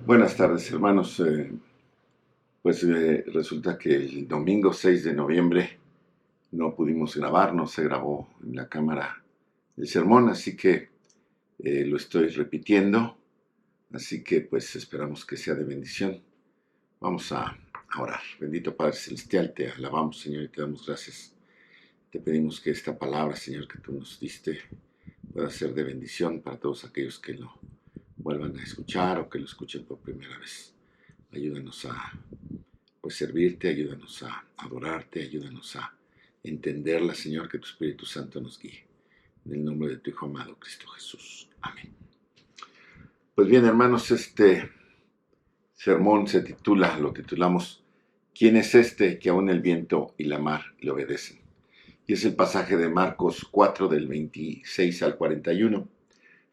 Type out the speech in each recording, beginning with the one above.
Buenas tardes, hermanos. Resulta que el domingo 6 de noviembre no pudimos grabar, no se grabó en la cámara el sermón, así que lo estoy repitiendo. Así que pues esperamos que sea de bendición. Vamos a orar. Bendito Padre Celestial, te alabamos, Señor, y te damos gracias. Te pedimos que esta palabra, Señor, que tú nos diste, pueda ser de bendición para todos aquellos que lo vuelvan a escuchar o que lo escuchen por primera vez. Ayúdanos a servirte, ayúdanos a adorarte, ayúdanos a entenderla, Señor, que tu Espíritu Santo nos guíe. En el nombre de tu Hijo amado, Cristo Jesús. Amén. Pues bien, hermanos, este sermón lo titulamos ¿Quién es este que aún el viento y la mar le obedecen? Y es el pasaje de Marcos 4 del 26 al 41.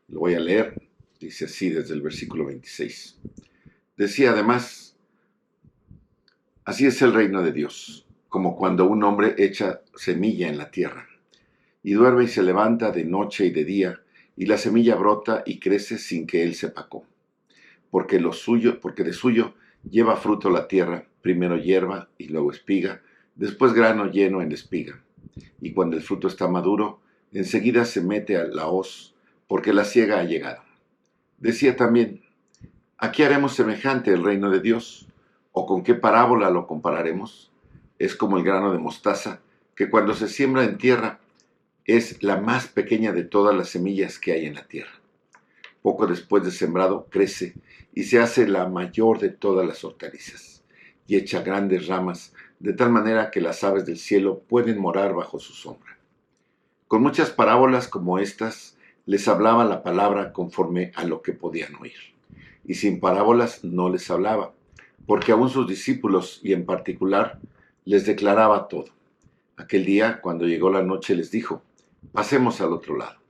Lo voy a leer, dice así desde el versículo 26. Decía además: así es el reino de Dios, como cuando un hombre echa semilla en la tierra, y duerme y se levanta de noche y de día, y la semilla brota y crece sin que él sepa cómo. Porque de suyo lleva fruto la tierra, primero hierba y luego espiga, después grano lleno en espiga. Y cuando el fruto está maduro, enseguida se mete a la hoz, porque la siega ha llegado. Decía también: ¿a qué haremos semejante el reino de Dios? ¿O con qué parábola lo compararemos? Es como el grano de mostaza, que cuando se siembra en tierra es la más pequeña de todas las semillas que hay en la tierra. Poco después de sembrado crece y se hace la mayor de todas las hortalizas, y echa grandes ramas, de tal manera que las aves del cielo pueden morar bajo su sombra. Con muchas parábolas como estas les hablaba la palabra conforme a lo que podían oír, y sin parábolas no les hablaba, porque aún sus discípulos, y en particular, les declaraba todo. Aquel día, cuando llegó la noche, les dijo: pasemos al otro lado.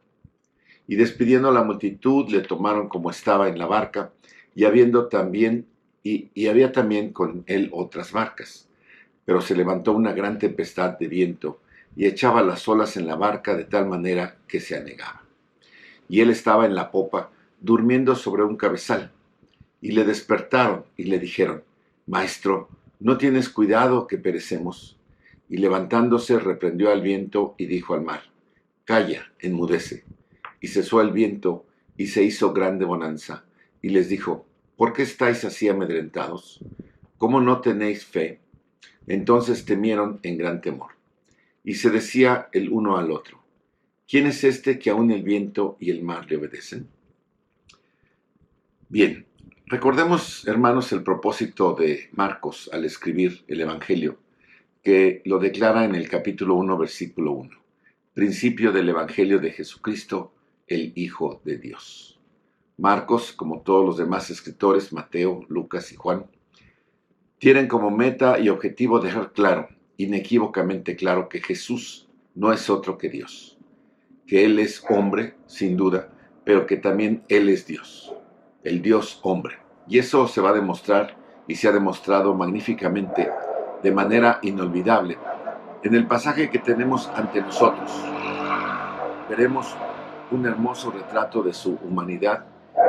Y despidiendo a la multitud, le tomaron como estaba en la barca, y había también con él otras barcas. Pero se levantó una gran tempestad de viento, y echaba las olas en la barca de tal manera que se anegaba. Y él estaba en la popa, durmiendo sobre un cabezal. Y le despertaron y le dijeron: Maestro, ¿no tienes cuidado que perecemos? Y levantándose reprendió al viento y dijo al mar: Calla, enmudece. Y cesó el viento y se hizo grande bonanza. Y les dijo: ¿por qué estáis así amedrentados? ¿Cómo no tenéis fe? Entonces temieron en gran temor. Y se decía el uno al otro: ¿quién es este que aún el viento y el mar le obedecen? Bien, recordemos, hermanos, el propósito de Marcos al escribir el Evangelio, que lo declara en el capítulo 1, versículo 1. Principio del Evangelio de Jesucristo, el Hijo de Dios. Marcos, como todos los demás escritores, Mateo, Lucas y Juan, tienen como meta y objetivo dejar claro, inequívocamente claro, que Jesús no es otro que Dios, que Él es hombre, sin duda, pero que también Él es Dios, el Dios hombre. Y eso se va a demostrar y se ha demostrado magníficamente, de manera inolvidable, en el pasaje que tenemos ante nosotros. Veremos un hermoso retrato de su humanidad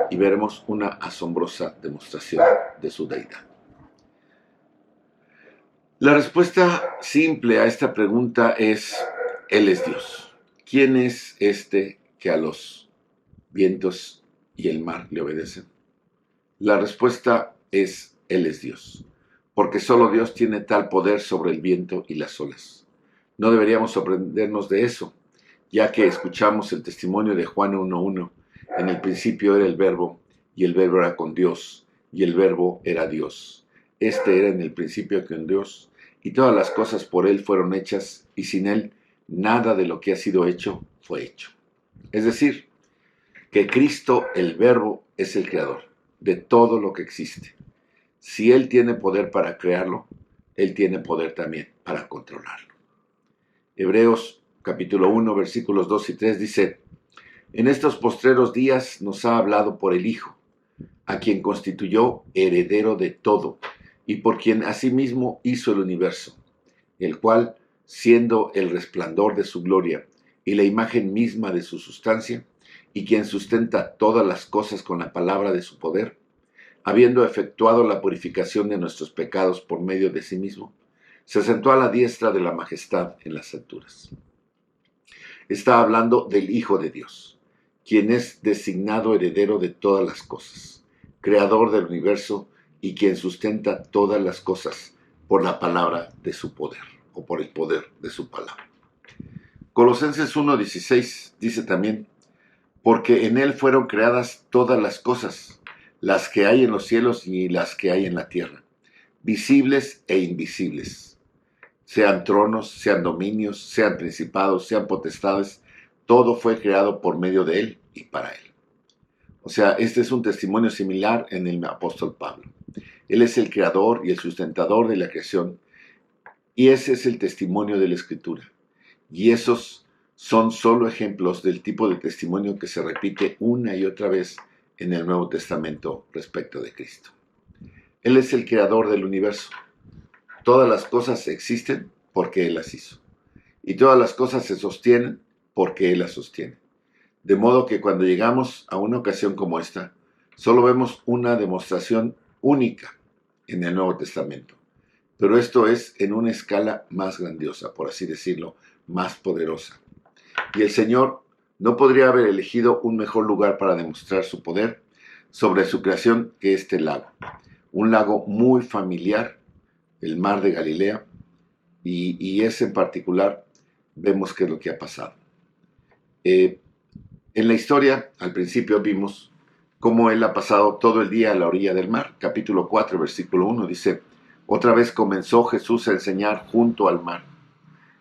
y veremos una asombrosa demostración de su deidad. La respuesta simple a esta pregunta es: Él es Dios. ¿Quién es este que a los vientos y el mar le obedecen? La respuesta es: Él es Dios, porque solo Dios tiene tal poder sobre el viento y las olas. No deberíamos sorprendernos de eso, ya que escuchamos el testimonio de Juan 1:1. En el principio era el Verbo, y el Verbo era con Dios, y el Verbo era Dios. Este era en el principio con Dios, y todas las cosas por Él fueron hechas, y sin Él nada de lo que ha sido hecho fue hecho. Es decir, que Cristo, el Verbo, es el creador de todo lo que existe. Si Él tiene poder para crearlo, Él tiene poder también para controlarlo. Hebreos capítulo 1, versículos 2 y 3 dice: en estos postreros días nos ha hablado por el Hijo, a quien constituyó heredero de todo, y por quien asimismo hizo el universo, el cual, siendo el resplandor de su gloria y la imagen misma de su sustancia, y quien sustenta todas las cosas con la palabra de su poder, habiendo efectuado la purificación de nuestros pecados por medio de sí mismo, se sentó a la diestra de la majestad en las alturas. Está hablando del Hijo de Dios, quien es designado heredero de todas las cosas, creador del universo y quien sustenta todas las cosas por la palabra de su poder, o por el poder de su palabra. Colosenses 1:16 dice también, porque en él fueron creadas todas las cosas, las que hay en los cielos y las que hay en la tierra, visibles e invisibles, sean tronos, sean dominios, sean principados, sean potestades, todo fue creado por medio de él y para él. O sea, este es un testimonio similar en el apóstol Pablo. Él es el creador y el sustentador de la creación, y ese es el testimonio de la Escritura. Y esos son solo ejemplos del tipo de testimonio que se repite una y otra vez en el Nuevo Testamento respecto de Cristo. Él es el creador del universo. Todas las cosas existen porque Él las hizo. Y todas las cosas se sostienen porque Él las sostiene. De modo que cuando llegamos a una ocasión como esta, solo vemos una demostración única en el Nuevo Testamento. Pero esto es en una escala más grandiosa, por así decirlo, más poderosa. Y el Señor no podría haber elegido un mejor lugar para demostrar su poder sobre su creación que este lago. Un lago muy familiar, el mar de Galilea, y ese en particular vemos qué es lo que ha pasado. En la historia, al principio vimos cómo él ha pasado todo el día a la orilla del mar. Capítulo 4, versículo 1 dice, otra vez comenzó Jesús a enseñar junto al mar,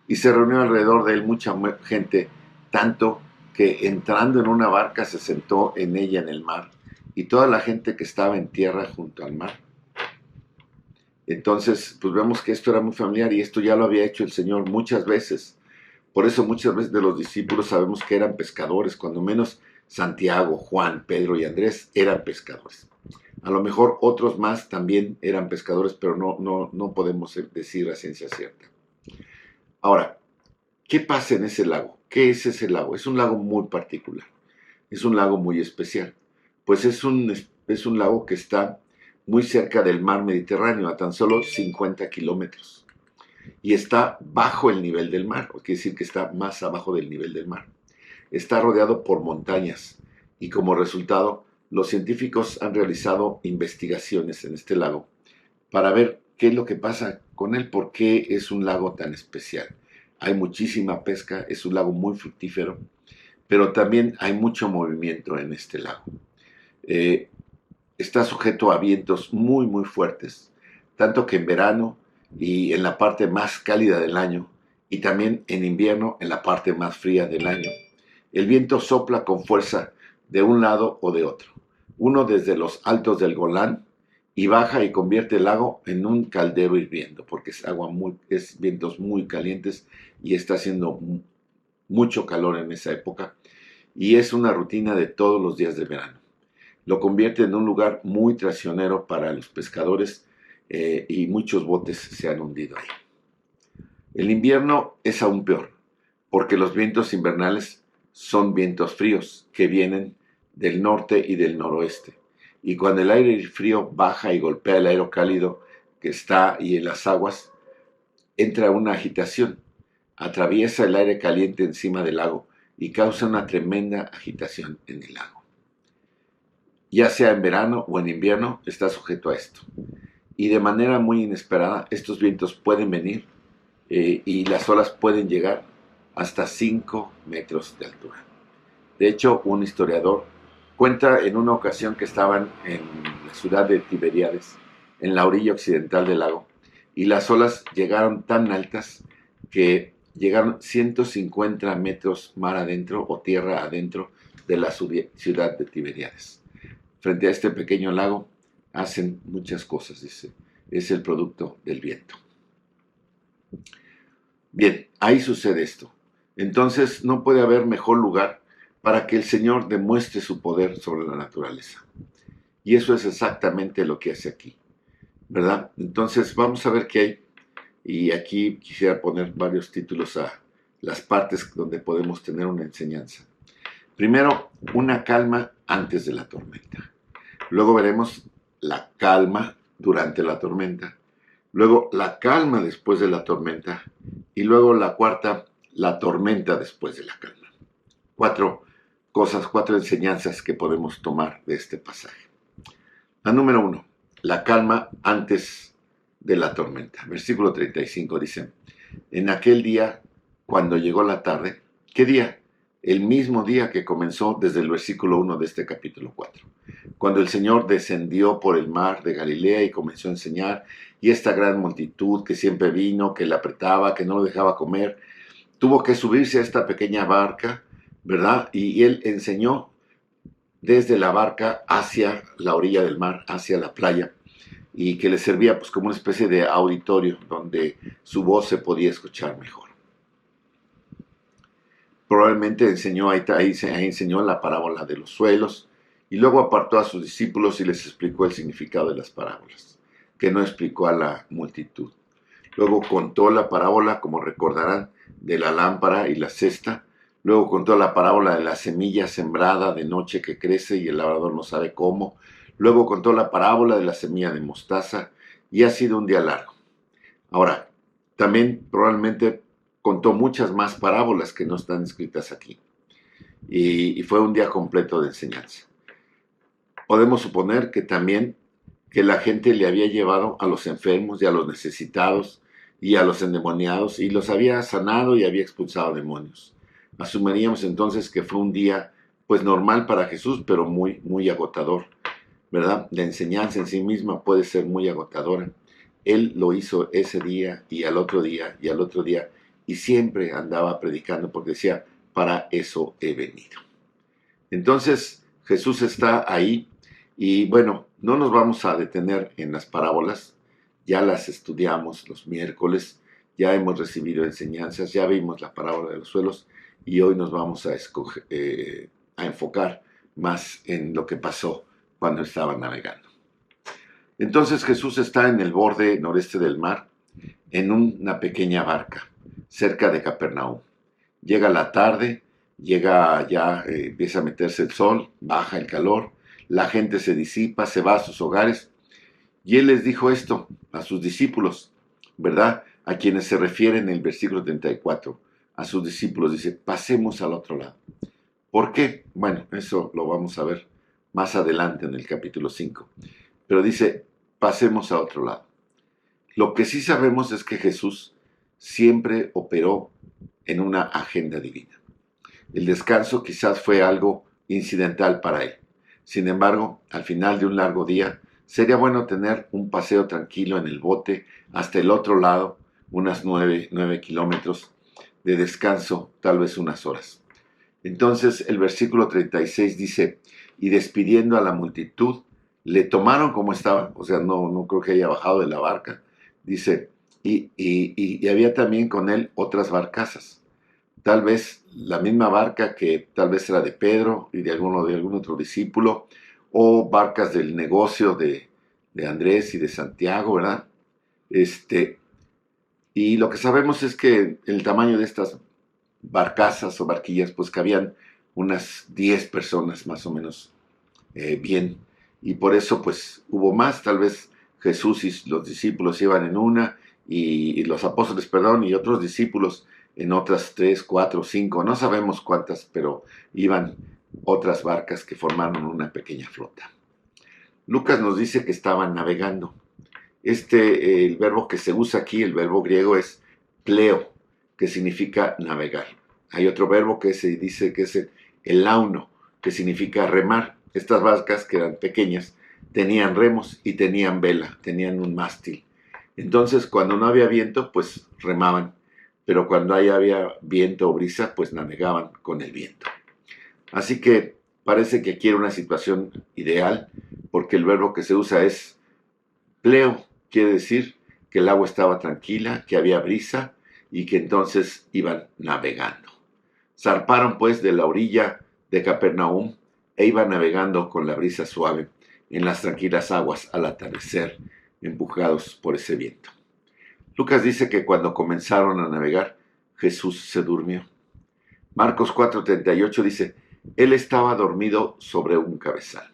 y se reunió alrededor de él mucha gente, tanto que entrando en una barca se sentó en ella en el mar, y toda la gente que estaba en tierra junto al mar. Entonces, pues vemos que esto era muy familiar, y esto ya lo había hecho el Señor muchas veces. Por eso muchas veces de los discípulos sabemos que eran pescadores, cuando menos Santiago, Juan, Pedro y Andrés eran pescadores. A lo mejor otros más también eran pescadores, pero no podemos decir a ciencia cierta. Ahora, ¿qué pasa en ese lago? ¿Qué es ese lago? Es un lago muy particular, es un lago muy especial, pues es un lago que está muy cerca del mar Mediterráneo, a tan solo 50 kilómetros, y está bajo el nivel del mar, quiere decir que está más abajo del nivel del mar. Está rodeado por montañas, y como resultado, los científicos han realizado investigaciones en este lago para ver qué es lo que pasa con él, por qué es un lago tan especial. Hay muchísima pesca, es un lago muy fructífero, pero también hay mucho movimiento en este lago. Está sujeto a vientos muy, muy fuertes, tanto que en verano y en la parte más cálida del año, y también en invierno en la parte más fría del año, el viento sopla con fuerza de un lado o de otro. Uno desde los altos del Golán, y baja y convierte el lago en un caldero hirviendo, porque es vientos muy calientes y está haciendo mucho calor en esa época, y es una rutina de todos los días de verano. Lo convierte en un lugar muy traicionero para los pescadores, y muchos botes se han hundido ahí. El invierno es aún peor, porque los vientos invernales son vientos fríos que vienen del norte y del noroeste. Y cuando el aire frío baja y golpea el aire cálido que está y en las aguas, entra una agitación, atraviesa el aire caliente encima del lago y causa una tremenda agitación en el lago. Ya sea en verano o en invierno, está sujeto a esto. Y de manera muy inesperada, estos vientos pueden venir, y las olas pueden llegar hasta 5 metros de altura. De hecho, un historiador cuenta en una ocasión que estaban en la ciudad de Tiberíades, en la orilla occidental del lago, y las olas llegaron tan altas que llegaron 150 metros mar adentro o tierra adentro de la ciudad de Tiberíades. Frente a este pequeño lago hacen muchas cosas, dice, es el producto del viento. Bien, ahí sucede esto. Entonces no puede haber mejor lugar para que el Señor demuestre su poder sobre la naturaleza. Y eso es exactamente lo que hace aquí, ¿verdad? Entonces vamos a ver qué hay. Y aquí quisiera poner varios títulos a las partes donde podemos tener una enseñanza. Primero, una calma antes de la tormenta. Luego veremos la calma durante la tormenta, luego la calma después de la tormenta y luego la cuarta, la tormenta después de la calma. Cuatro enseñanzas que podemos tomar de este pasaje. La número 1, la calma antes de la tormenta. Versículo 35 dice, en aquel día, cuando llegó la tarde, ¿qué día? El mismo día que comenzó desde el versículo 1 de este capítulo 4, cuando el Señor descendió por el mar de Galilea y comenzó a enseñar, y esta gran multitud que siempre vino, que le apretaba, que no lo dejaba comer, tuvo que subirse a esta pequeña barca, ¿verdad? Y él enseñó desde la barca hacia la orilla del mar, hacia la playa, y que le servía pues como una especie de auditorio donde su voz se podía escuchar mejor. Probablemente ahí enseñó la parábola de los suelos, y luego apartó a sus discípulos y les explicó el significado de las parábolas, que no explicó a la multitud. Luego contó la parábola, como recordarán, de la lámpara y la cesta. Luego contó la parábola de la semilla sembrada de noche que crece y el labrador no sabe cómo. Luego contó la parábola de la semilla de mostaza, y ha sido un día largo. Ahora, también probablemente contó muchas más parábolas que no están escritas aquí. Y fue un día completo de enseñanza. Podemos suponer que también que la gente le había llevado a los enfermos y a los necesitados y a los endemoniados y los había sanado y había expulsado demonios. Asumiríamos entonces que fue un día pues normal para Jesús, pero muy, muy agotador, ¿verdad? La enseñanza en sí misma puede ser muy agotadora. Él lo hizo ese día y al otro día y al otro día, y siempre andaba predicando porque decía, para eso he venido. Entonces Jesús está ahí y bueno, no nos vamos a detener en las parábolas, ya las estudiamos los miércoles, ya hemos recibido enseñanzas, ya vimos la parábola de los suelos y hoy nos vamos a enfocar más en lo que pasó cuando estaba navegando. Entonces Jesús está en el borde noreste del mar, en una pequeña barca, cerca de Capernaum. Llega la tarde, empieza a meterse el sol, baja el calor, la gente se disipa, se va a sus hogares, y él les dijo esto a sus discípulos, ¿verdad? A quienes se refiere en el versículo 34, a sus discípulos, dice, pasemos al otro lado. ¿Por qué? Bueno, eso lo vamos a ver más adelante en el capítulo 5, pero dice, pasemos a otro lado. Lo que sí sabemos es que Jesús siempre operó en una agenda divina. El descanso quizás fue algo incidental para él. Sin embargo, al final de un largo día, sería bueno tener un paseo tranquilo en el bote hasta el otro lado, unas 9 kilómetros de descanso, tal vez unas horas. Entonces el versículo 36 dice, y despidiendo a la multitud, le tomaron como estaba, o sea, no creo que haya bajado de la barca, dice, y había también con él otras barcazas, tal vez la misma barca que tal vez era de Pedro y de algún otro discípulo, o barcas del negocio de Andrés y de Santiago, ¿verdad? Y lo que sabemos es que el tamaño de estas barcazas o barquillas, pues cabían unas 10 personas más o menos bien, y por eso pues hubo más, tal vez Jesús y los discípulos iban en una, y los apóstoles, y otros discípulos en otras 3, 4, 5, no sabemos cuántas, pero iban otras barcas que formaron una pequeña flota. Lucas nos dice que estaban navegando. El verbo que se usa aquí, el verbo griego, es pleo, que significa navegar. Hay otro verbo que se dice que es el launo, que significa remar. Estas barcas, que eran pequeñas, tenían remos y tenían vela, tenían un mástil. Entonces, cuando no había viento, pues remaban, pero cuando había viento o brisa, pues navegaban con el viento. Así que parece que aquí era una situación ideal, porque el verbo que se usa es pleo, quiere decir que el agua estaba tranquila, que había brisa y que entonces iban navegando. Zarparon pues de la orilla de Capernaum e iban navegando con la brisa suave en las tranquilas aguas al atardecer, empujados por ese viento. Lucas dice que cuando comenzaron a navegar, Jesús se durmió. Marcos 4:38 dice, él estaba dormido sobre un cabezal.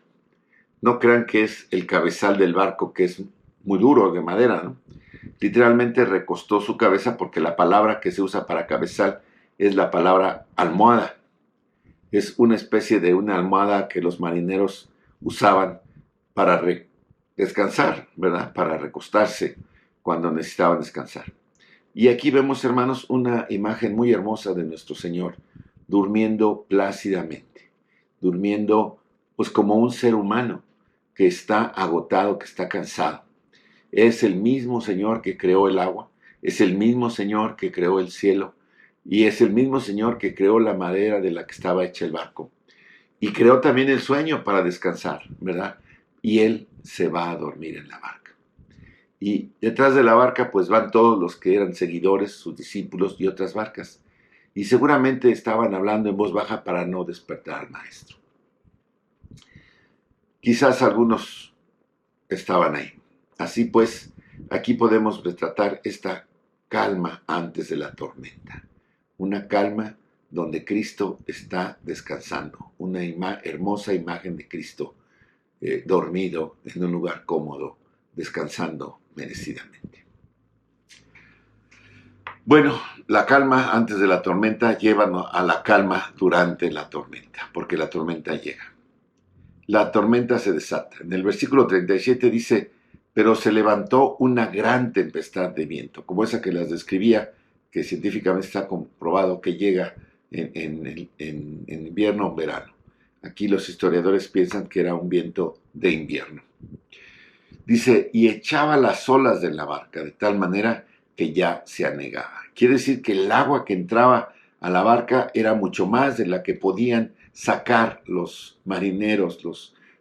no crean que es el cabezal del barco, que es muy duro, de madera, ¿no? Literalmente recostó su cabeza, porque la palabra que se usa para cabezal es la palabra almohada. Es una especie de una almohada que los marineros usaban para descansar, ¿verdad? Para recostarse cuando necesitaban descansar. Y aquí vemos, hermanos, una imagen muy hermosa de nuestro Señor durmiendo plácidamente, durmiendo pues como un ser humano que está agotado, que está cansado. Es el mismo Señor que creó el agua, es el mismo Señor que creó el cielo, y es el mismo Señor que creó la madera de la que estaba hecha el barco. Y creó también el sueño para descansar, ¿verdad? Y Él se va a dormir en la barca. Y detrás de la barca pues van todos los que eran seguidores, sus discípulos y otras barcas. Y seguramente estaban hablando en voz baja para no despertar al maestro. Quizás algunos estaban ahí. Así pues, aquí podemos retratar esta calma antes de la tormenta. Una calma donde Cristo está descansando. Una hermosa imagen de Cristo dormido en un lugar cómodo, descansando merecidamente. Bueno, la calma antes de la tormenta lleva a la calma durante la tormenta, porque la tormenta llega. La tormenta se desata. En el versículo 37 dice: pero se levantó una gran tempestad de viento, como esa que las describía, que científicamente está comprobado que llega en invierno o verano. Aquí los historiadores piensan que era un viento de invierno. Dice, y echaba las olas de la barca de tal manera que ya se anegaba. Quiere decir que el agua que entraba a la barca era mucho más de la que podían sacar los marineros,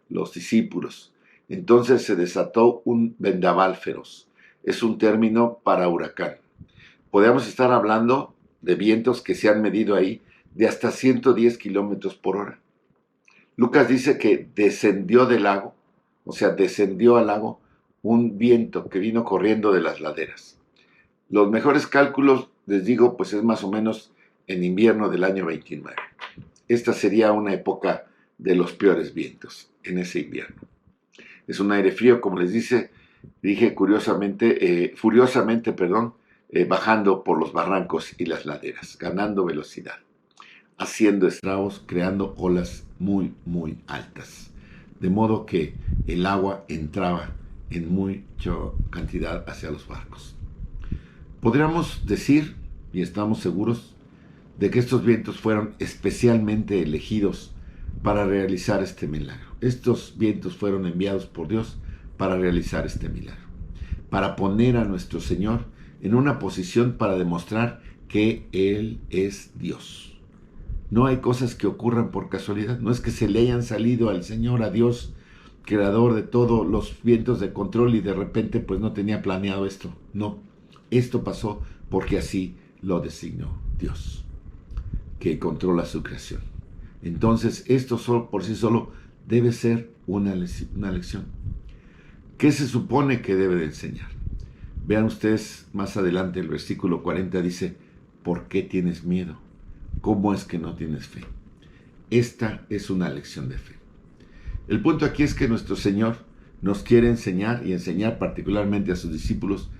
los discípulos. Entonces se desató un vendaval feroz. Es un término para huracán. Podríamos estar hablando de vientos que se han medido ahí de hasta 110 kilómetros por hora. Lucas dice que descendió del lago, o sea, descendió al lago un viento que vino corriendo de las laderas. Los mejores cálculos, les digo, pues es más o menos en invierno del año 29. Esta sería una época de los peores vientos en ese invierno. Es un aire frío, como les dije furiosamente, bajando por los barrancos y las laderas, ganando velocidad, haciendo estragos, creando olas muy, muy altas. De modo que el agua entraba en mucha cantidad hacia los barcos. Podríamos decir, y estamos seguros, de que estos vientos fueron especialmente elegidos para realizar este milagro. Estos vientos fueron enviados por Dios para realizar este milagro, para poner a nuestro Señor en una posición para demostrar que Él es Dios. No hay cosas que ocurran por casualidad. No es que se le hayan salido al Señor, a Dios, creador de todos los vientos de control, y de repente pues no tenía planeado esto. No, esto pasó porque así lo designó Dios, que controla su creación. Entonces esto por sí solo debe ser una lección. ¿Qué se supone que debe de enseñar? Vean ustedes más adelante el versículo 40 dice: ¿por qué tienes miedo? ¿Cómo es que no tienes fe? Esta es una lección de fe. El punto aquí es que nuestro Señor nos quiere enseñar, y enseñar particularmente a sus discípulos,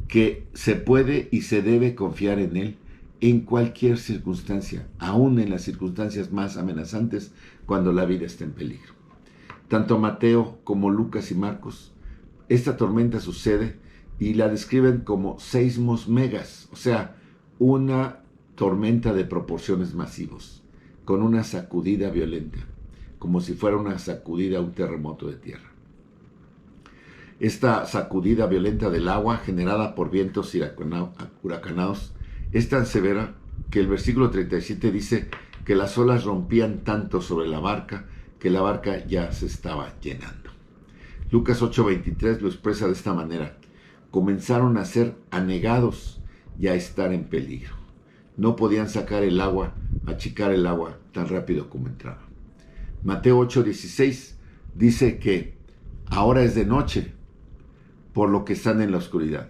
que se puede y se debe confiar en Él en cualquier circunstancia, aún en las circunstancias más amenazantes, cuando la vida está en peligro. Tanto Mateo como Lucas y Marcos, esta tormenta sucede y la describen como seismos megas, o sea, una tormenta de proporciones masivos, con una sacudida violenta, como si fuera una sacudida, un terremoto de tierra. Esta sacudida violenta del agua, generada por vientos huracanados, es tan severa que el versículo 37 dice que las olas rompían tanto sobre la barca que la barca ya se estaba llenando. Lucas 8:23 lo expresa de esta manera: comenzaron a ser anegados y a estar en peligro. No podían sacar el agua, achicar el agua tan rápido como entraba. Mateo 8:16 dice que ahora es de noche, por lo que están en la oscuridad,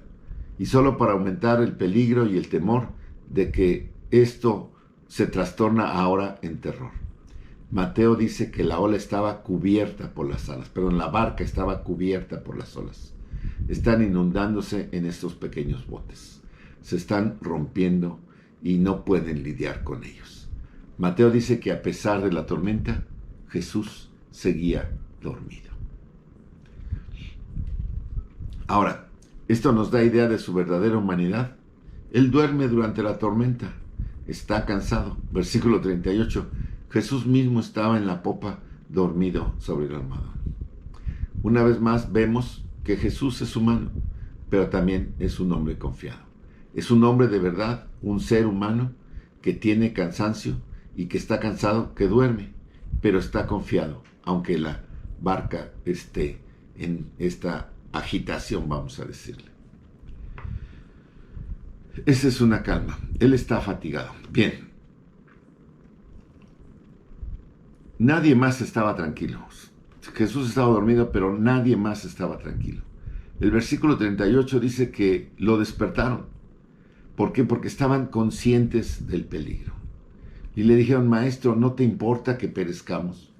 y solo para aumentar el peligro y el temor de que esto se trastorna ahora en terror. Mateo dice que la ola estaba cubierta por las olas, perdón, la barca estaba cubierta por las olas. Están inundándose en estos pequeños botes. Se están rompiendo y no pueden lidiar con ellos. Mateo dice que a pesar de la tormenta, Jesús seguía dormido. Ahora, esto nos da idea de su verdadera humanidad. Él duerme durante la tormenta, está cansado. Versículo 38, Jesús mismo estaba en la popa dormido sobre el almohadón. Una vez más vemos que Jesús es humano, pero también es un hombre confiado. Es un hombre de verdad, un ser humano que tiene cansancio y que está cansado, que duerme, pero está confiado, aunque la barca esté en esta agitación, vamos a decirle. Esa es una calma. Él está fatigado. Bien. Nadie más estaba tranquilo. Jesús estaba dormido, pero nadie más estaba tranquilo. El versículo 38 dice que lo despertaron. ¿Por qué? Porque estaban conscientes del peligro. Y le dijeron, maestro, ¿no te importa que perezcamos?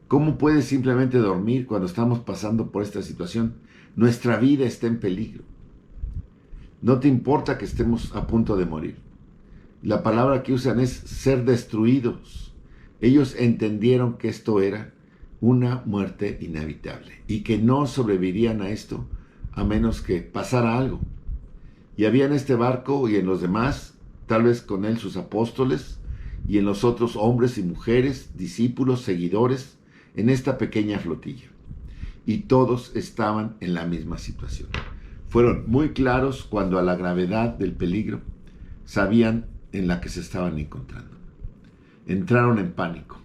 ¿Cómo puedes simplemente dormir cuando estamos pasando por esta situación? Nuestra vida está en peligro. ¿No te importa que estemos a punto de morir? La palabra que usan es ser destruidos. Ellos entendieron que esto era una muerte inevitable y que no sobrevivirían a esto a menos que pasara algo. Y había en este barco y en los demás, tal vez con él sus apóstoles, y en los otros hombres y mujeres, discípulos, seguidores, en esta pequeña flotilla. Y todos estaban en la misma situación. Fueron muy claros cuando a la gravedad del peligro sabían en la que se estaban encontrando. Entraron en pánico.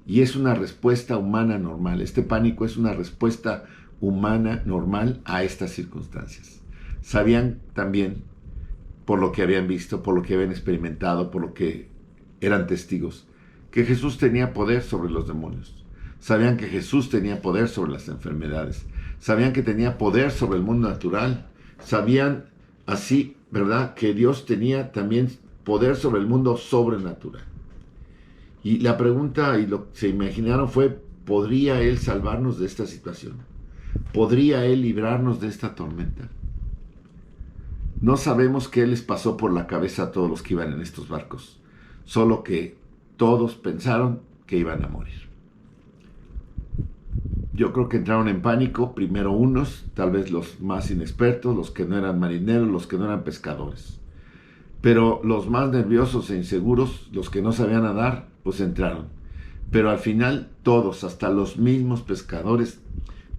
Y es una respuesta humana normal. Este pánico es una respuesta humana normal a estas circunstancias. Sabían también, por lo que habían visto, por lo que habían experimentado, por lo que eran testigos, que Jesús tenía poder sobre los demonios. Sabían que Jesús tenía poder sobre las enfermedades. Sabían que tenía poder sobre el mundo natural. Sabían así, ¿verdad?, que Dios tenía también poder sobre el mundo sobrenatural. Y la pregunta y lo que se imaginaron fue, ¿podría Él salvarnos de esta situación? ¿Podría Él librarnos de esta tormenta? No sabemos qué les pasó por la cabeza a todos los que iban en estos barcos, solo que todos pensaron que iban a morir. Yo creo que entraron en pánico, primero unos, tal vez los más inexpertos, los que no eran marineros, los que no eran pescadores. Pero los más nerviosos e inseguros, los que no sabían nadar, pues entraron. Pero al final todos, hasta los mismos pescadores,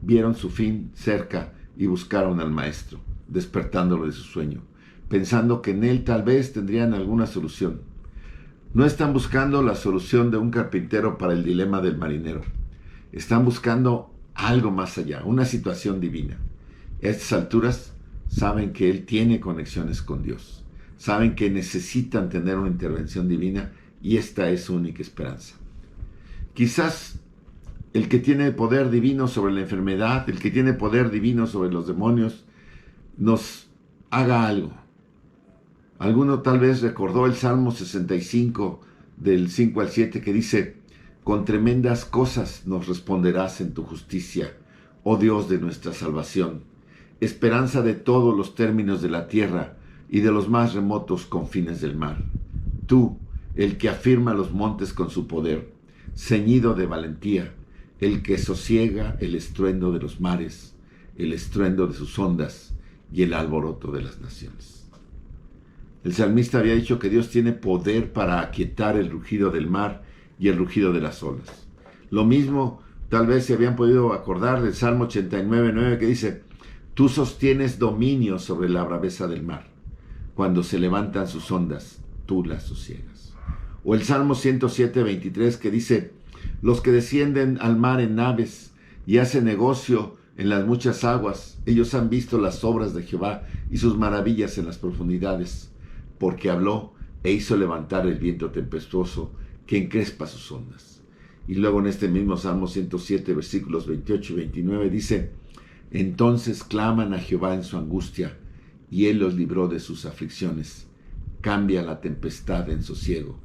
vieron su fin cerca y buscaron al maestro, despertándolo de su sueño, pensando que en él tal vez tendrían alguna solución. No están buscando la solución de un carpintero para el dilema del marinero. Están buscando algo más allá, una situación divina. A estas alturas saben que él tiene conexiones con Dios. Saben que necesitan tener una intervención divina y esta es su única esperanza. Quizás el que tiene poder divino sobre la enfermedad, el que tiene poder divino sobre los demonios, nos haga algo. Alguno tal vez recordó el Salmo 65 del 5 al 7 que dice: con tremendas cosas nos responderás en tu justicia, oh Dios de nuestra salvación, esperanza de todos los términos de la tierra y de los más remotos confines del mar. Tú, el que afirma los montes con su poder, ceñido de valentía, el que sosiega el estruendo de los mares, el estruendo de sus ondas y el alboroto de las naciones. El salmista había dicho que Dios tiene poder para aquietar el rugido del mar y el rugido de las olas. Lo mismo tal vez se habían podido acordar del Salmo 89:9 que dice: tú sostienes dominio sobre la braveza del mar. Cuando se levantan sus ondas, tú las sosiegas. O el Salmo 107:23 que dice: los que descienden al mar en naves y hacen negocio en las muchas aguas, ellos han visto las obras de Jehová y sus maravillas en las profundidades, porque habló e hizo levantar el viento tempestuoso que encrespa sus ondas. Y luego en este mismo Salmo 107, versículos 28 y 29 dice: entonces claman a Jehová en su angustia, y él los libró de sus aflicciones. Cambia la tempestad en sosiego,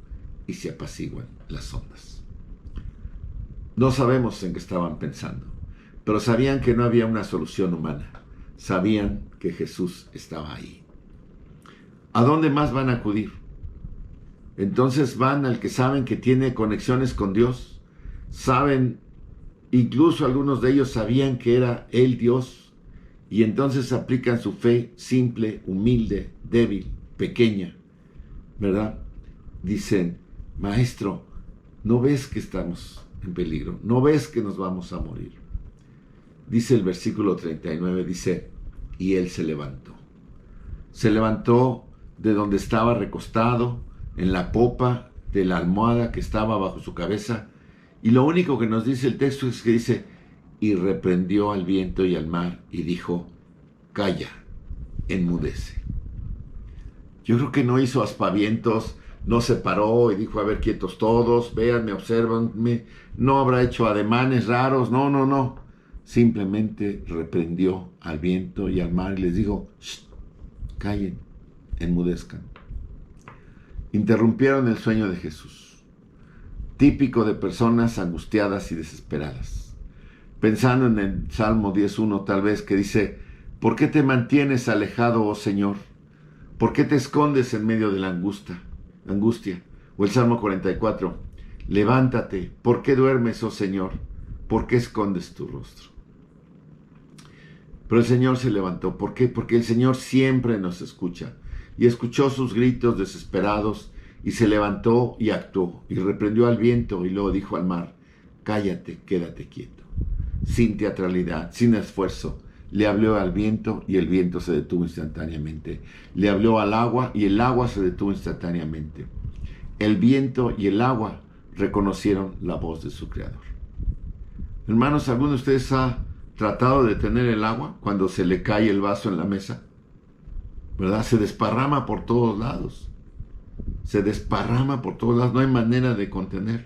y se apaciguan las ondas. No sabemos en qué estaban pensando, pero sabían que no había una solución humana. Sabían que Jesús estaba ahí. ¿A dónde más van a acudir? Entonces van al que saben que tiene conexiones con Dios. Saben, incluso algunos de ellos sabían que era Él Dios. Y entonces aplican su fe simple, humilde, débil, pequeña, ¿verdad? Dicen, Maestro, ¿no ves que estamos en peligro? ¿No ves que nos vamos a morir? Dice el versículo 39, dice, y Él se levantó. Se levantó de donde estaba recostado, en la popa de la almohada que estaba bajo su cabeza, y lo único que nos dice el texto es que dice, y reprendió al viento y al mar, y dijo, calla, enmudece. Yo creo que no hizo aspavientos, no se paró y dijo, a ver, quietos todos, véanme, obsérvanme, no habrá hecho ademanes raros, no. Simplemente reprendió al viento y al mar y les dijo, callen, enmudezcan. Interrumpieron el sueño de Jesús, típico de personas angustiadas y desesperadas. Pensando en el Salmo 10.1 tal vez que dice, ¿por qué te mantienes alejado, oh Señor? ¿Por qué te escondes en medio de la angustia? O el Salmo 44, levántate, ¿por qué duermes, oh Señor? ¿Por qué escondes tu rostro? Pero el Señor se levantó. ¿Por qué? Porque el Señor siempre nos escucha. Y escuchó sus gritos desesperados y se levantó y actuó. Y reprendió al viento y luego dijo al mar, cállate, quédate quieto. Sin teatralidad, sin esfuerzo. Le habló al viento y el viento se detuvo instantáneamente. Le habló al agua y el agua se detuvo instantáneamente. El viento y el agua reconocieron la voz de su Creador. Hermanos, ¿alguno de ustedes ha tratado de detener el agua cuando se le cae el vaso en la mesa? ¿Verdad? Se desparrama por todos lados. Se desparrama por todos lados. No hay manera de contener.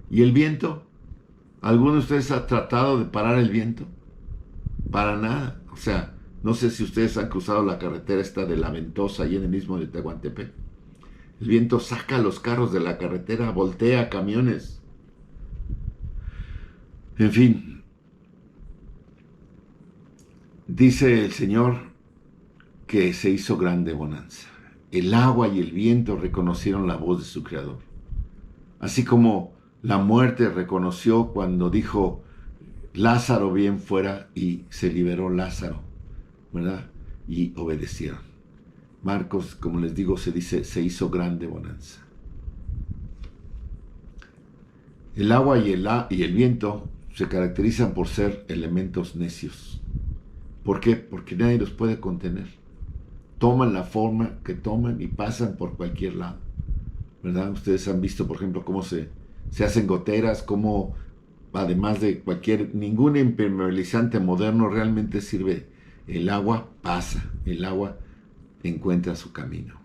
¿Y el viento? ¿Alguno de ustedes ha tratado de parar el viento? Para nada. O sea, no sé si ustedes han cruzado la carretera esta de La Ventosa, ahí en el mismo de Tehuantepec. El viento saca los carros de la carretera, voltea camiones. En fin, dice el Señor que se hizo grande bonanza. El agua y el viento reconocieron la voz de su Creador. Así como la muerte reconoció cuando dijo, Lázaro bien fuera, y se liberó Lázaro, ¿verdad? Y obedecieron. Marcos, como les digo, se dice, se hizo grande bonanza. El agua y el viento se caracterizan por ser elementos necios. ¿Por qué? Porque nadie los puede contener. Toman la forma que toman y pasan por cualquier lado, ¿verdad? Ustedes han visto, por ejemplo, cómo se hacen goteras, cómo además de ningún impermeabilizante moderno realmente sirve. El agua pasa, el agua encuentra su camino.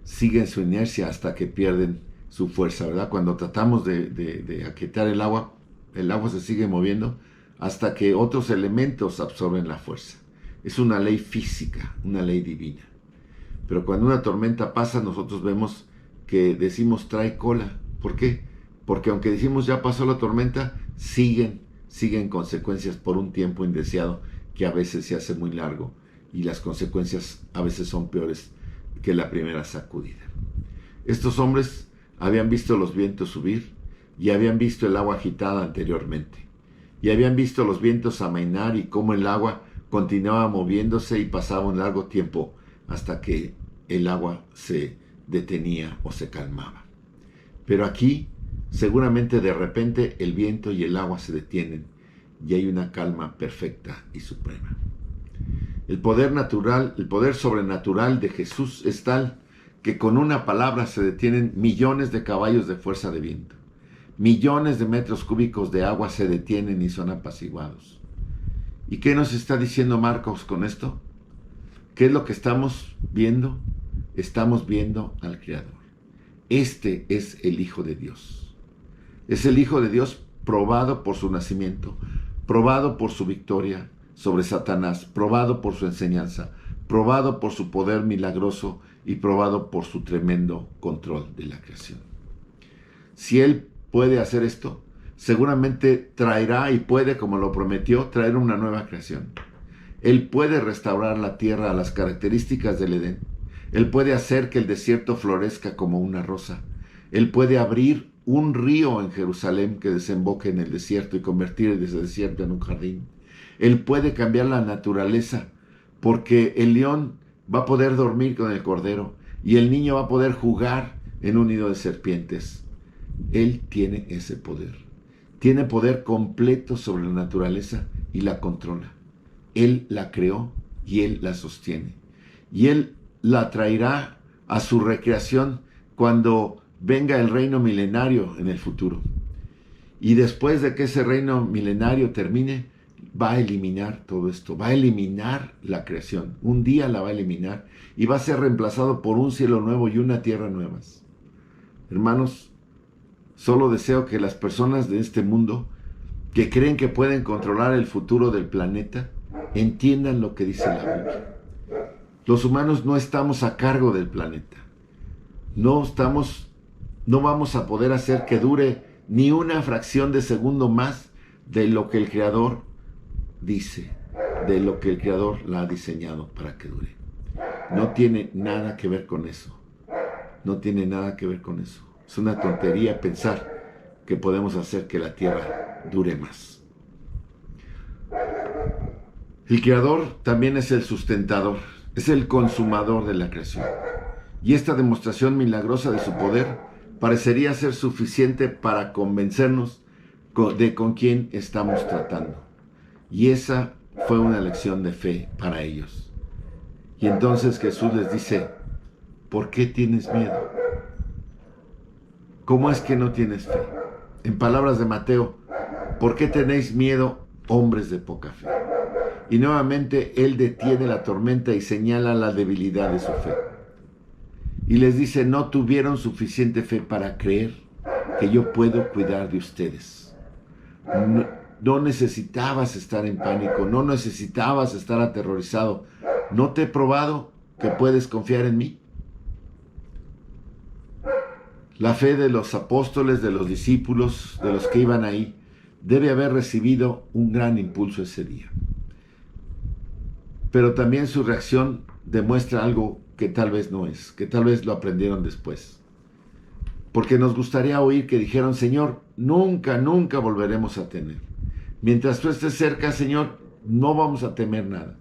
Siguen su inercia hasta que pierden su fuerza, ¿verdad? Cuando tratamos de aquietar el agua se sigue moviendo hasta que otros elementos absorben la fuerza. Es una ley física, una ley divina. Pero cuando una tormenta pasa, nosotros vemos que decimos trae cola. ¿Por qué? Porque aunque decimos ya pasó la tormenta, siguen consecuencias por un tiempo indeseado que a veces se hace muy largo y las consecuencias a veces son peores que la primera sacudida. Estos hombres habían visto los vientos subir y habían visto el agua agitada anteriormente y habían visto los vientos amainar y cómo el agua continuaba moviéndose y pasaba un largo tiempo hasta que el agua se detenía o se calmaba. Pero aquí, seguramente de repente, el viento y el agua se detienen y hay una calma perfecta y suprema. El poder sobrenatural de Jesús es tal que con una palabra se detienen millones de caballos de fuerza de viento. Millones de metros cúbicos de agua se detienen y son apaciguados. ¿Y qué nos está diciendo Marcos con esto? ¿Qué es lo que estamos viendo? Estamos viendo al Creador. Este es el Hijo de Dios. Es el Hijo de Dios probado por su nacimiento, probado por su victoria sobre Satanás, probado por su enseñanza, probado por su poder milagroso y probado por su tremendo control de la creación. Si Él puede hacer esto, seguramente traerá y puede, como lo prometió, traer una nueva creación. Él puede restaurar la tierra a las características del Edén. Él puede hacer que el desierto florezca como una rosa. Él puede abrir un río en Jerusalén que desemboque en el desierto y convertir el desierto en un jardín. Él puede cambiar la naturaleza, porque el león va a poder dormir con el cordero y el niño va a poder jugar en un nido de serpientes. Él tiene ese poder. Tiene poder completo sobre la naturaleza y la controla. Él la creó y Él la sostiene. Y Él la traerá a su recreación cuando venga el reino milenario en el futuro. Y después de que ese reino milenario termine, va a eliminar todo esto, va a eliminar la creación. Un día la va a eliminar y va a ser reemplazado por un cielo nuevo y una tierra nuevas. Hermanos, solo deseo que las personas de este mundo que creen que pueden controlar el futuro del planeta entiendan lo que dice la Biblia. Los humanos no estamos a cargo del planeta. No vamos a poder hacer que dure ni una fracción de segundo más de lo que el Creador dice, de lo que el Creador la ha diseñado para que dure. No tiene nada que ver con eso. No tiene nada que ver con eso. Es una tontería pensar que podemos hacer que la tierra dure más. El Creador también es el sustentador, es el consumador de la creación. Y esta demostración milagrosa de su poder parecería ser suficiente para convencernos de con quién estamos tratando. Y esa fue una lección de fe para ellos. Y entonces Jesús les dice, ¿por qué tienes miedo? ¿Cómo es que no tienes fe? En palabras de Mateo, ¿por qué tenéis miedo, hombres de poca fe? Y nuevamente Él detiene la tormenta y señala la debilidad de su fe. Y les dice, no tuvieron suficiente fe para creer que yo puedo cuidar de ustedes. No necesitabas estar en pánico, no necesitabas estar aterrorizado. ¿No te he probado que puedes confiar en mí? La fe de los apóstoles, de los discípulos, de los que iban ahí, debe haber recibido un gran impulso ese día. Pero también su reacción demuestra algo que tal vez no es, que tal vez lo aprendieron después. Porque nos gustaría oír que dijeron, Señor, nunca volveremos a temer. Mientras tú estés cerca, Señor, no vamos a temer nada,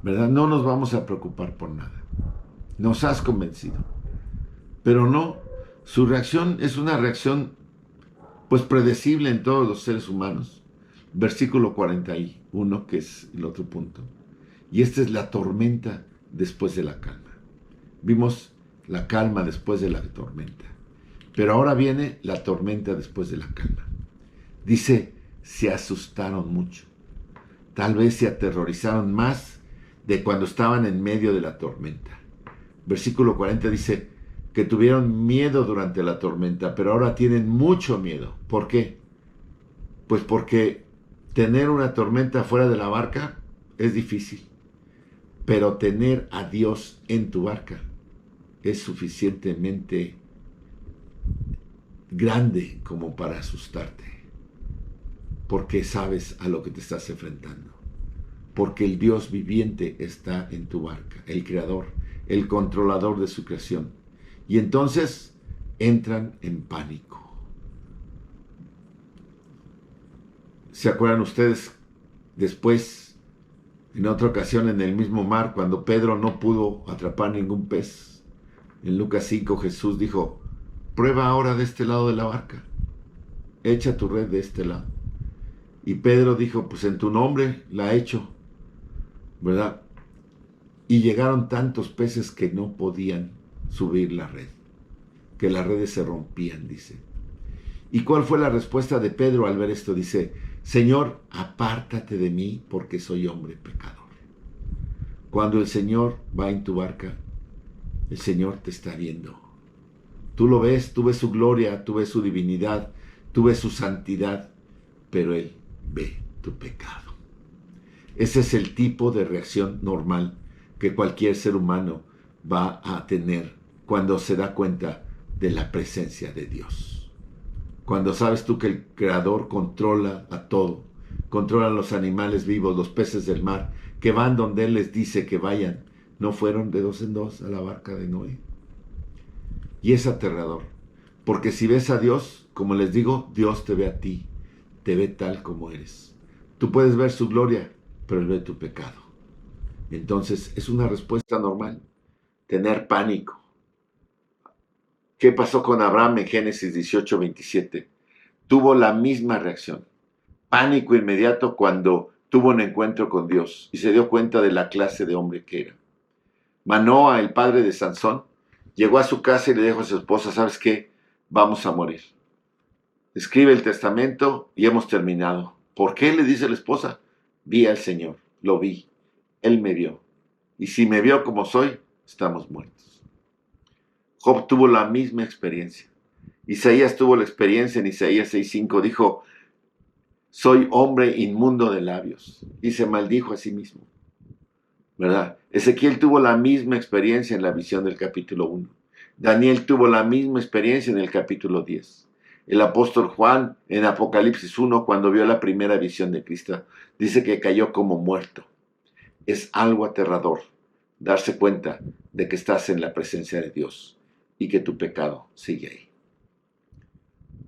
¿verdad? No nos vamos a preocupar por nada. Nos has convencido. Pero no, su reacción es una reacción pues predecible en todos los seres humanos. Versículo 41, que es el otro punto. Y esta es la tormenta después de la calma. Vimos la calma después de la tormenta. Pero ahora viene la tormenta después de la calma. Dice, se asustaron mucho. Tal vez se aterrorizaron más de cuando estaban en medio de la tormenta. Versículo 40 dice que tuvieron miedo durante la tormenta, pero ahora tienen mucho miedo. ¿Por qué? Pues porque tener una tormenta fuera de la barca es difícil. Pero tener a Dios en tu barca es suficientemente grande como para asustarte. Porque sabes a lo que te estás enfrentando. Porque el Dios viviente está en tu barca, el Creador, el controlador de su creación. Y entonces entran en pánico. ¿Se acuerdan ustedes después? En otra ocasión en el mismo mar, cuando Pedro no pudo atrapar ningún pez, en Lucas 5 Jesús dijo, prueba ahora de este lado de la barca, echa tu red de este lado. Y Pedro dijo, pues en tu nombre la he hecho, ¿verdad? Y llegaron tantos peces que no podían subir la red, que las redes se rompían, dice. ¿Y cuál fue la respuesta de Pedro al ver esto? Dice, Señor, apártate de mí porque soy hombre pecador. Cuando el Señor va en tu barca, el Señor te está viendo. Tú lo ves, tú ves su gloria, tú ves su divinidad, tú ves su santidad, pero Él ve tu pecado. Ese es el tipo de reacción normal que cualquier ser humano va a tener cuando se da cuenta de la presencia de Dios. Cuando sabes tú que el Creador controla a todo, controla los animales vivos, los peces del mar, que van donde Él les dice que vayan. No fueron de dos en dos a la barca de Noé. Y es aterrador, porque si ves a Dios, como les digo, Dios te ve a ti, te ve tal como eres. Tú puedes ver su gloria, pero Él ve tu pecado. Entonces es una respuesta normal, tener pánico. ¿Qué pasó con Abraham en Génesis 18:27? Tuvo la misma reacción, pánico inmediato cuando tuvo un encuentro con Dios y se dio cuenta de la clase de hombre que era. Manoa, el padre de Sansón, llegó a su casa y le dijo a su esposa, ¿sabes qué? Vamos a morir. Escribe el testamento y hemos terminado. ¿Por qué? Le dice la esposa. Vi al Señor, lo vi, Él me vio. Y si me vio como soy, estamos muertos. Job tuvo la misma experiencia. Isaías tuvo la experiencia en Isaías 6:5. Dijo, soy hombre inmundo de labios. Y se maldijo a sí mismo. ¿Verdad? Ezequiel tuvo la misma experiencia en la visión del capítulo 1. Daniel tuvo la misma experiencia en el capítulo 10. El apóstol Juan en Apocalipsis 1, cuando vio la primera visión de Cristo, dice que cayó como muerto. Es algo aterrador darse cuenta de que estás en la presencia de Dios y que tu pecado sigue ahí.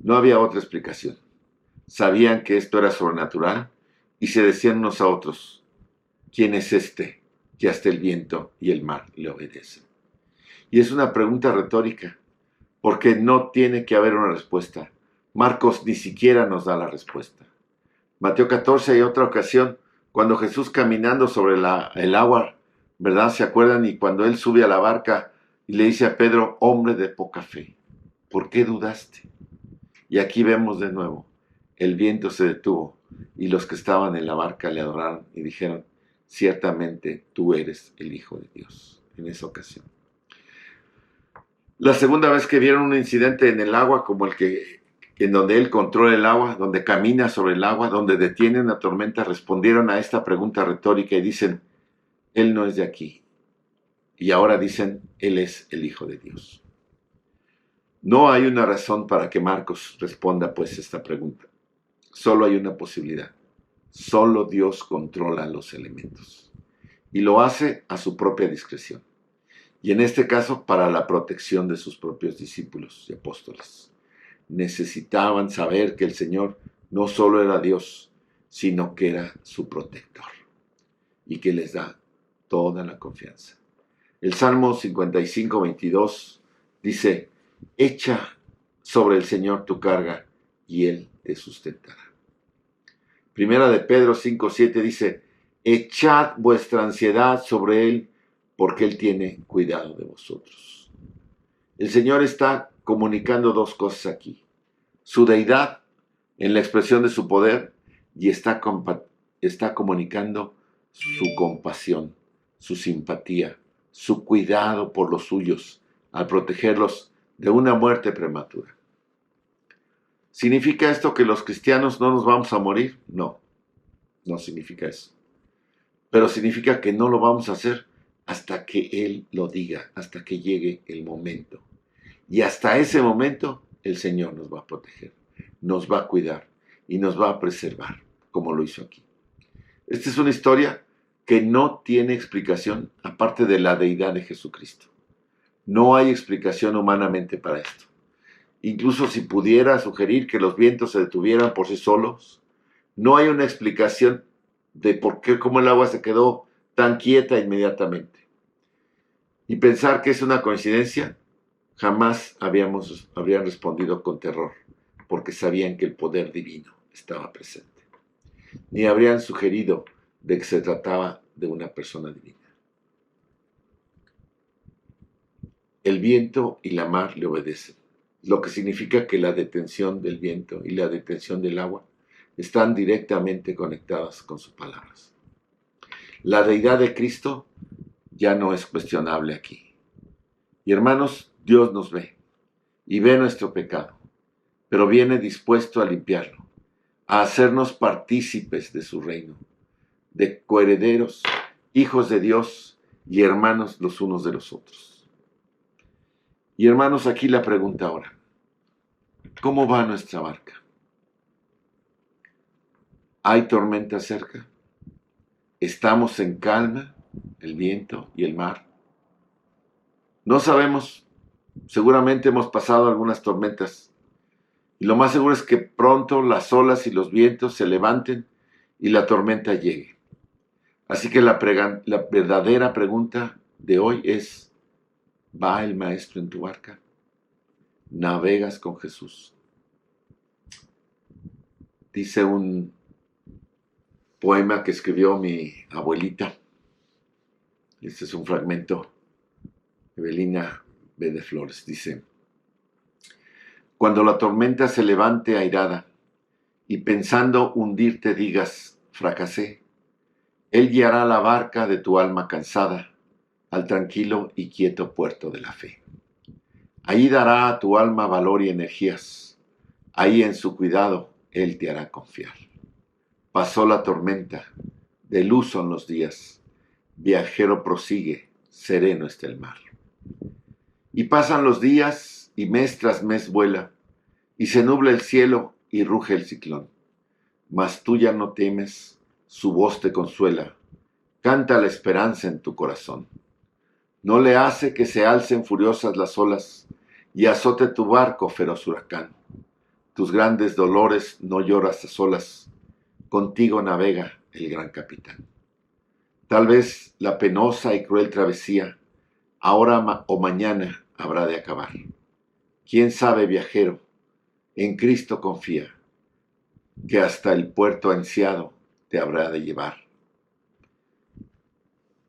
No había otra explicación. Sabían que esto era sobrenatural y se decían unos a otros, ¿quién es este que hasta el viento y el mar le obedecen? Y es una pregunta retórica, porque no tiene que haber una respuesta. Marcos ni siquiera nos da la respuesta. Mateo 14 hay otra ocasión, cuando Jesús caminando sobre el agua, ¿verdad? ¿Se acuerdan? Y cuando él sube a la barca y le dice a Pedro, hombre de poca fe, ¿por qué dudaste? Y aquí vemos de nuevo, el viento se detuvo y los que estaban en la barca le adoraron y dijeron, ciertamente tú eres el Hijo de Dios, en esa ocasión. La segunda vez que vieron un incidente en el agua como el que en donde él controla el agua, donde camina sobre el agua, donde detiene una tormenta, respondieron a esta pregunta retórica y dicen, él no es de aquí. Y ahora dicen, él es el Hijo de Dios. No hay una razón para que Marcos responda pues esta pregunta. Solo hay una posibilidad. Solo Dios controla los elementos. Y lo hace a su propia discreción. Y en este caso, para la protección de sus propios discípulos y apóstoles. Necesitaban saber que el Señor no solo era Dios, sino que era su protector. Y que les da toda la confianza. El Salmo 55:22 dice, echa sobre el Señor tu carga y Él te sustentará. Primera de Pedro 5:7 dice, echad vuestra ansiedad sobre Él, porque Él tiene cuidado de vosotros. El Señor está comunicando dos cosas aquí. Su deidad en la expresión de su poder y está comunicando su compasión, su simpatía, su cuidado por los suyos al protegerlos de una muerte prematura. ¿Significa esto que los cristianos no nos vamos a morir? No, no significa eso. Pero significa que no lo vamos a hacer hasta que Él lo diga, hasta que llegue el momento. Y hasta ese momento el Señor nos va a proteger, nos va a cuidar y nos va a preservar, como lo hizo aquí. Esta es una historia que no tiene explicación aparte de la deidad de Jesucristo. No hay explicación humanamente para esto. Incluso si pudiera sugerir que los vientos se detuvieran por sí solos, no hay una explicación de por qué, cómo el agua se quedó tan quieta inmediatamente. Y pensar que es una coincidencia, jamás habrían respondido con terror, porque sabían que el poder divino estaba presente. Ni habrían sugerido de que se trataba de una persona divina. El viento y la mar le obedecen, lo que significa que la detención del viento y la detención del agua están directamente conectadas con sus palabras. La deidad de Cristo ya no es cuestionable aquí. Y hermanos, Dios nos ve y ve nuestro pecado, pero viene dispuesto a limpiarlo, a hacernos partícipes de su reino, de coherederos, hijos de Dios y hermanos los unos de los otros. Y hermanos, aquí la pregunta ahora. ¿Cómo va nuestra barca? ¿Hay tormenta cerca? ¿Estamos en calma, el viento y el mar? No sabemos. Seguramente hemos pasado algunas tormentas. Y lo más seguro es que pronto las olas y los vientos se levanten y la tormenta llegue. Así que la verdadera pregunta de hoy es, ¿va el maestro en tu barca? ¿Navegas con Jesús? Dice un poema que escribió mi abuelita. Este es un fragmento de Evelina B. de Flores. Dice: cuando la tormenta se levante airada y pensando hundirte digas, fracasé, Él guiará la barca de tu alma cansada al tranquilo y quieto puerto de la fe. Ahí dará a tu alma valor y energías. Ahí en su cuidado Él te hará confiar. Pasó la tormenta, de luz son los días. Viajero prosigue, sereno está el mar. Y pasan los días y mes tras mes vuela, y se nubla el cielo y ruge el ciclón. Mas tú ya no temes, su voz te consuela, canta la esperanza en tu corazón. No le hace que se alcen furiosas las olas y azote tu barco feroz huracán. Tus grandes dolores no lloras a solas, contigo navega el gran capitán. Tal vez la penosa y cruel travesía, ahora o mañana habrá de acabar. ¿Quién sabe, viajero? En Cristo confía, que hasta el puerto ansiado te habrá de llevar.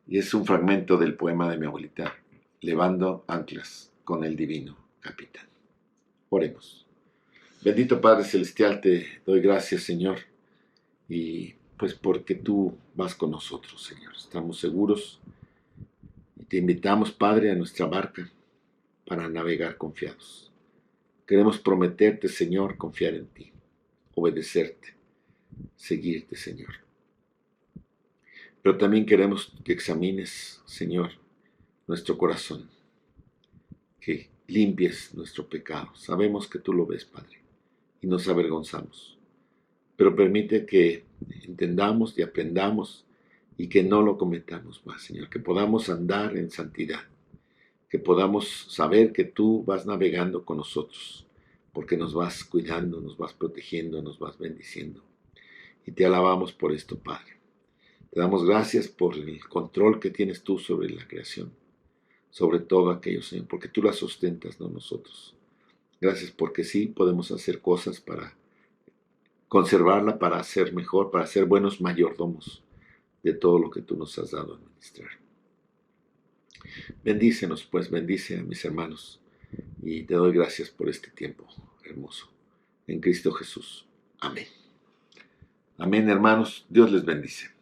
Y es un fragmento del poema de mi abuelita, Levando anclas con el divino capitán. Oremos. Bendito Padre Celestial, te doy gracias, Señor, y pues porque tú vas con nosotros, Señor. Estamos seguros y te invitamos, Padre, a nuestra barca para navegar confiados. Queremos prometerte, Señor, confiar en ti, obedecerte, seguirte, Señor. Pero también queremos que examines, Señor, nuestro corazón, que limpies nuestro pecado. Sabemos que tú lo ves, Padre, y nos avergonzamos. Pero permite que entendamos y aprendamos y que no lo cometamos más, Señor, que podamos andar en santidad, que podamos saber que tú vas navegando con nosotros, porque nos vas cuidando, nos vas protegiendo, nos vas bendiciendo. Y te alabamos por esto, Padre. Te damos gracias por el control que tienes tú sobre la creación, sobre todo aquello, Señor, porque tú la sustentas, no nosotros. Gracias porque sí podemos hacer cosas para conservarla, para hacer mejor, para ser buenos mayordomos de todo lo que tú nos has dado a administrar. Bendícenos, pues, bendice a mis hermanos y te doy gracias por este tiempo hermoso. En Cristo Jesús. Amén. Amén, hermanos. Dios les bendice.